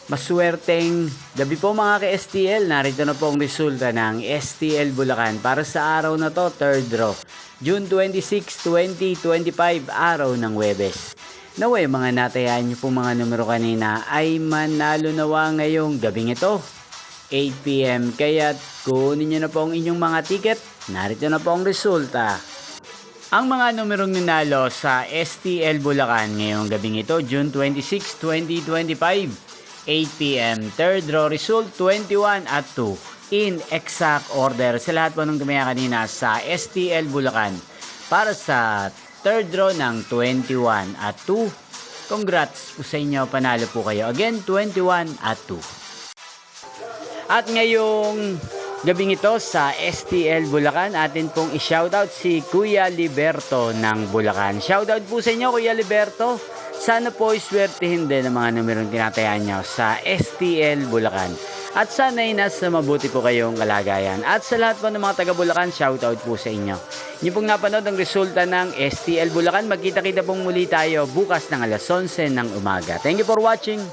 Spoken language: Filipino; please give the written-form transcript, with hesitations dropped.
Maswerteng gabi po mga ka-STL. Narito na po ang resulta ng STL Bulacan para sa araw na to, third draw. June 26, 2025, araw ng Huwebes. Naway mga natayaan nyo po mga numero kanina ay manalo nawa ngayong gabing ito, 8 PM. Kaya kunin nyo na po ang inyong mga ticket. Narito na po ang resulta. Ang mga numerong ninalo sa STL Bulacan ngayong gabing ito, June 26, 2025. 8 PM, third draw result 21 at 2 in exact order sa lahat po nung tumaya kanina sa STL Bulacan para sa third draw ng 21 at 2. Congrats po sa inyo, panalo po kayo again, 21 at 2. At ngayong gabing ito sa STL Bulacan, atin pong i-shoutout si Kuya Liberto ng Bulacan. Shoutout po sa inyo Kuya Liberto. Sana po iswertihin din ang mga numerong tinatayaan nyo sa STL Bulacan. At sana'y nasa mabuti po kayong kalagayan. At sa lahat po ng mga taga Bulacan, shoutout po sa inyo. Inyo pong napanood ang resulta ng STL Bulacan. Magkita-kita pong muli tayo bukas ng alas 11 ng umaga. Thank you for watching.